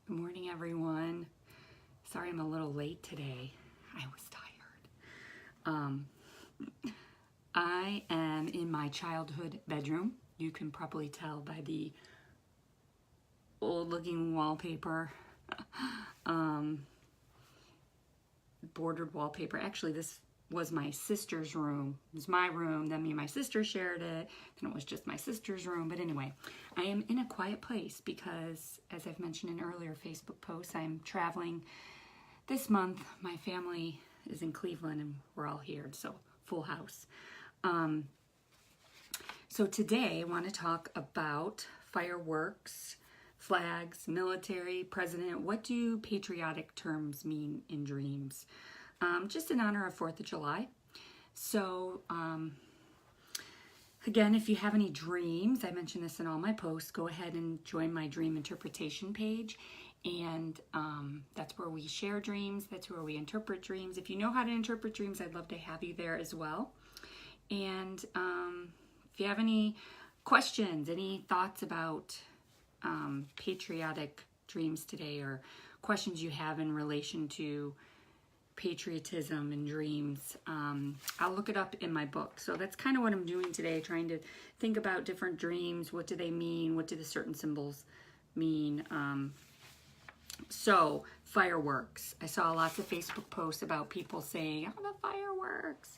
Good morning, everyone. Sorry I'm a little late today. I was tired. I am in my childhood bedroom. You can probably tell by the old-looking wallpaper, bordered wallpaper. Actually, this was my sister's room. It was my room, then me and my sister shared it, then it was just my sister's room. But anyway, I am in a quiet place because, as I've mentioned in earlier Facebook posts, I'm traveling this month. My family is in Cleveland and we're all here, so full house. So today I want to talk about fireworks, flags, military, president. What do patriotic terms mean in dreams? Just in honor of 4th of July. So, again, if you have any dreams, I mention this in all my posts, go ahead and join my dream interpretation page. And that's where we share dreams. That's where we interpret dreams. If you know how to interpret dreams, I'd love to have you there as well. And if you have any questions, any thoughts about patriotic dreams today, or questions you have in relation to patriotism and dreams, I'll look it up in my book. So that's kind of what I'm doing today, trying to think about different dreams. What do they mean? What do the certain symbols mean? So fireworks. I saw lots of Facebook posts about people saying, oh, the fireworks.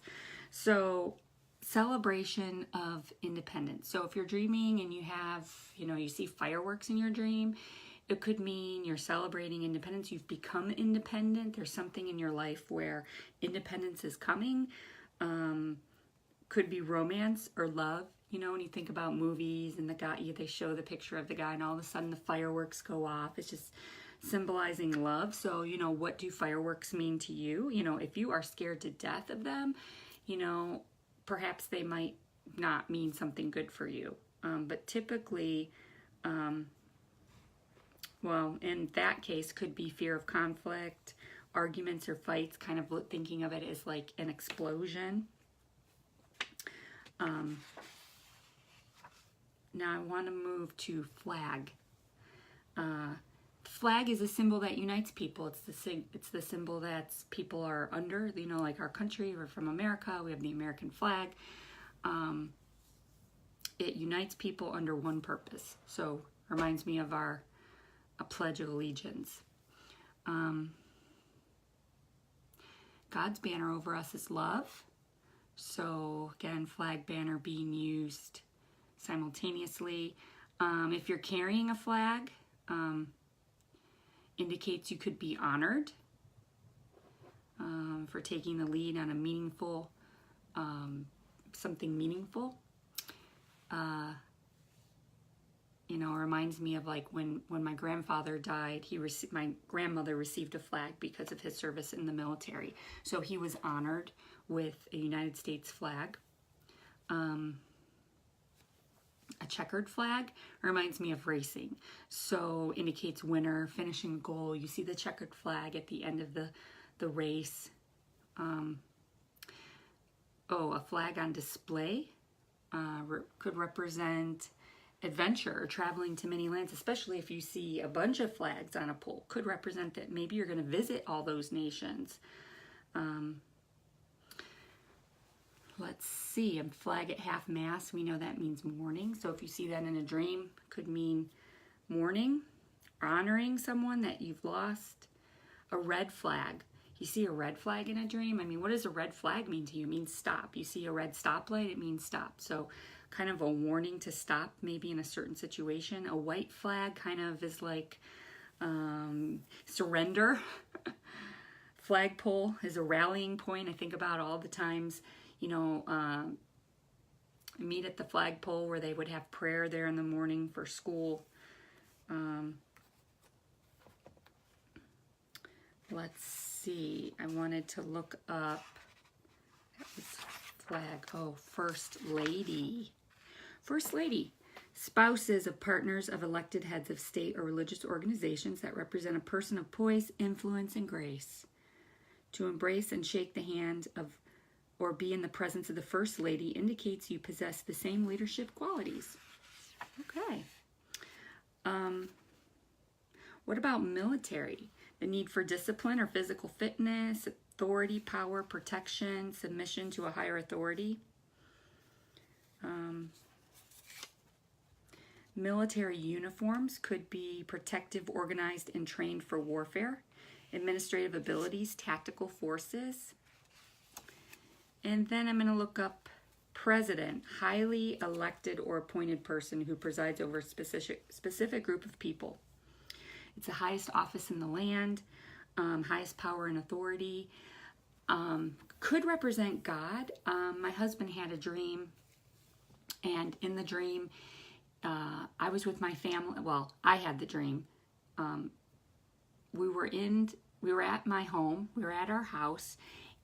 So celebration of independence. So if you're dreaming and you have, you see fireworks in your dream, it could mean you're celebrating independence. You've become independent. There's something in your life where independence is coming. Could be romance or love. When you think about movies and the guy, they show the picture of the guy and all of a sudden the fireworks go off. It's just symbolizing love. So, what do fireworks mean to you? If you are scared to death of them, perhaps they might not mean something good for you. But typically, well, in that case, could be fear of conflict, arguments or fights, kind of thinking of it as like an explosion. Now I want to move to flag. Flag is a symbol that unites people. It's the symbol that people are under, like our country. We're from America. We have the American flag. It unites people under one purpose. So reminds me of our Pledge of Allegiance. God's banner over us is love. So again, flag, banner being used simultaneously. If you're carrying a flag, indicates you could be honored for taking the lead on a meaningful, something meaningful. Reminds me of like when my grandfather died, my grandmother received a flag because of his service in the military. So he was honored with a United States flag. A checkered flag reminds me of racing. So indicates winner, finishing goal. You see the checkered flag at the end of the race. A flag on display could represent adventure or traveling to many lands, especially if you see a bunch of flags on a pole. Could represent that maybe you're going to visit all those nations. Let's see, a flag at half mast, we know that means mourning. So if you see that in a dream, could mean mourning, honoring someone that you've lost. A red flag. You see a red flag in a dream? I mean, what does a red flag mean to you? It means stop. You see a red stoplight, it means stop. So kind of a warning to stop maybe in a certain situation. A white flag kind of is like surrender. Flagpole is a rallying point. I think about all the times, meet at the flagpole where they would have prayer there in the morning for school. Let's see. I wanted to look up this flag. Oh, First Lady. First Lady. Spouses of partners of elected heads of state or religious organizations that represent a person of poise, influence, and grace. To embrace and shake the hand of or be in the presence of the First Lady indicates you possess the same leadership qualities. Okay. What about military? The need for discipline or physical fitness, authority, power, protection, submission to a higher authority. Military uniforms could be protective, organized, and trained for warfare. Administrative abilities, tactical forces. And then I'm going to look up president, highly elected or appointed person who presides over a specific group of people. It's the highest office in the land, highest power and authority. Could represent God. My husband had a dream, and in the dream, I was with my family. Well, I had the dream. We were at my home. We were at our house,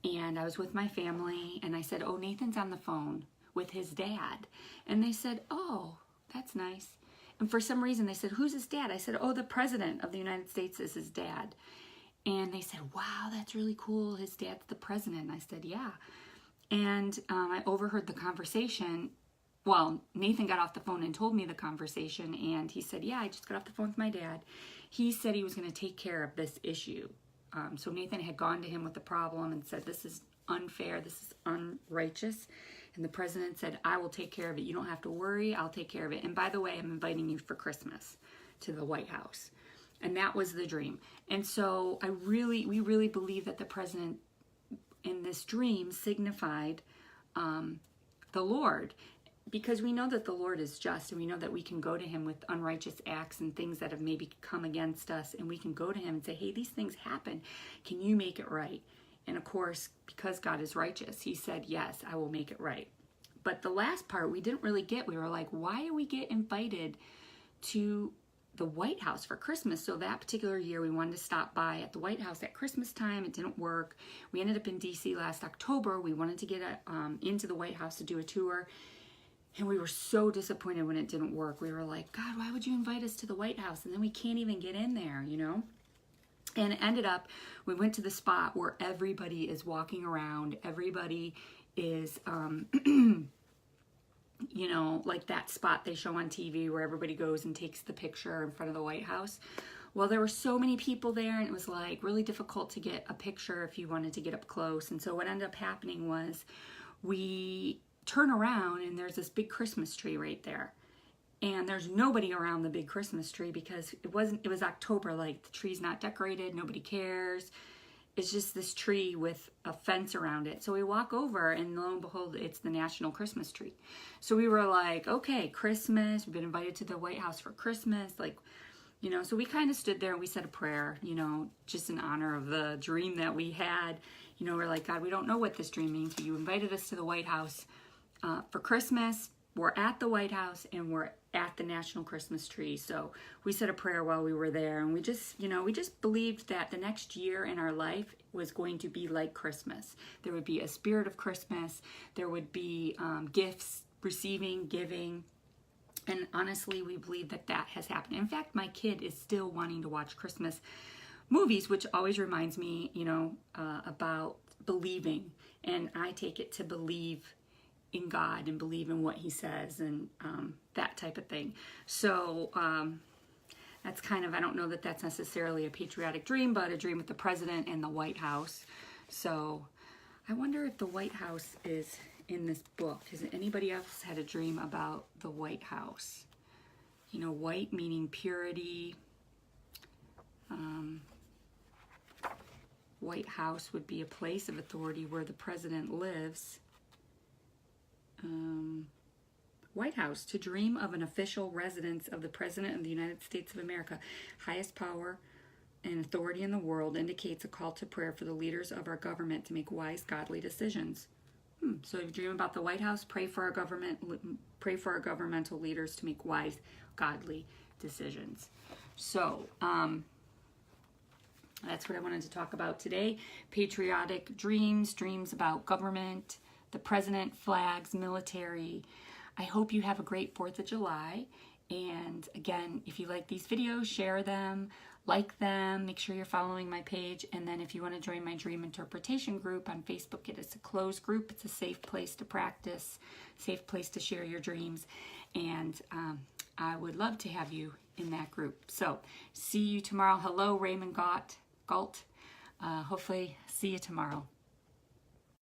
and I was with my family, and I said, "Oh, Nathan's on the phone with his dad." And they said, "Oh, that's nice." And for some reason, they said, "Who's his dad?" I said, "Oh, the President of the United States is his dad." And they said, "Wow, that's really cool. His dad's the president." And I said, "Yeah." And I overheard the conversation. Well, Nathan got off the phone and told me the conversation, and he said, "Yeah, I just got off the phone with my dad. He said he was going to take care of this issue." So Nathan had gone to him with the problem and said, "This is unfair, this is unrighteous." And the president said, "I will take care of it. You don't have to worry, I'll take care of it. And by the way, I'm inviting you for Christmas to the White House." And that was the dream. And so we really believe that the president in this dream signified the Lord, because we know that the Lord is just, and we know that we can go to him with unrighteous acts and things that have maybe come against us, and we can go to him and say, "Hey, these things happen. Can you make it right?" And of course, because God is righteous, he said, "Yes, I will make it right." But the last part we didn't really get. We were like, why do we get invited to the White House for Christmas? So that particular year, we wanted to stop by at the White House at Christmas time. It didn't work. We ended up in DC last October. We wanted to get into the White House to do a tour. And we were so disappointed when it didn't work. We were like, "God, why would you invite us to the White House? And then we can't even get in there, you know?" And it ended up, we went to the spot where everybody is walking around. Everybody is, you know, like that spot they show on TV where everybody goes and takes the picture in front of the White House. Well, there were so many people there, and it was like really difficult to get a picture if you wanted to get up close. And so what ended up happening was we turn around and there's this big Christmas tree right there. And there's nobody around the big Christmas tree because it was October, like the tree's not decorated, nobody cares. It's just this tree with a fence around it. So we walk over, and lo and behold, it's the national Christmas tree. So we were like, okay, Christmas, we've been invited to the White House for Christmas, like, you know, so we kind of stood there and we said a prayer, you know, just in honor of the dream that we had. You know, we're like, "God, we don't know what this dream means, but you invited us to the White House for Christmas. We're at the White House, and we're at the national Christmas tree." So we said a prayer while we were there, and we just believed that the next year in our life was going to be like Christmas. There would be a spirit of Christmas. There would be gifts, receiving, giving. And honestly, we believe that that has happened. In fact, my kid is still wanting to watch Christmas movies, which always reminds me, you know, about believing. And I take it to believe in God and believe in what he says, and that type of thing. So that's kind of, I don't know that that's necessarily a patriotic dream, but a dream with the president and the White House. So I wonder if the White House is in this book. Has anybody else had a dream about the White House? You know, white meaning purity. White House would be a place of authority where the president lives. White House, to dream of an official residence of the President of the United States of America, highest power and authority in the world, indicates a call to prayer for the leaders of our government to make wise, godly decisions. So if you dream about the White House, pray for our governmental leaders to make wise, godly decisions. So that's what I wanted to talk about today. Patriotic dreams, dreams about government, the president, flags, military. I hope you have a great 4th of July. And again, if you like these videos, share them, like them, make sure you're following my page. And then if you want to join my dream interpretation group on Facebook, it is a closed group. It's a safe place to practice, safe place to share your dreams. And I would love to have you in that group. So see you tomorrow. Hello, Raymond Galt. Hopefully see you tomorrow.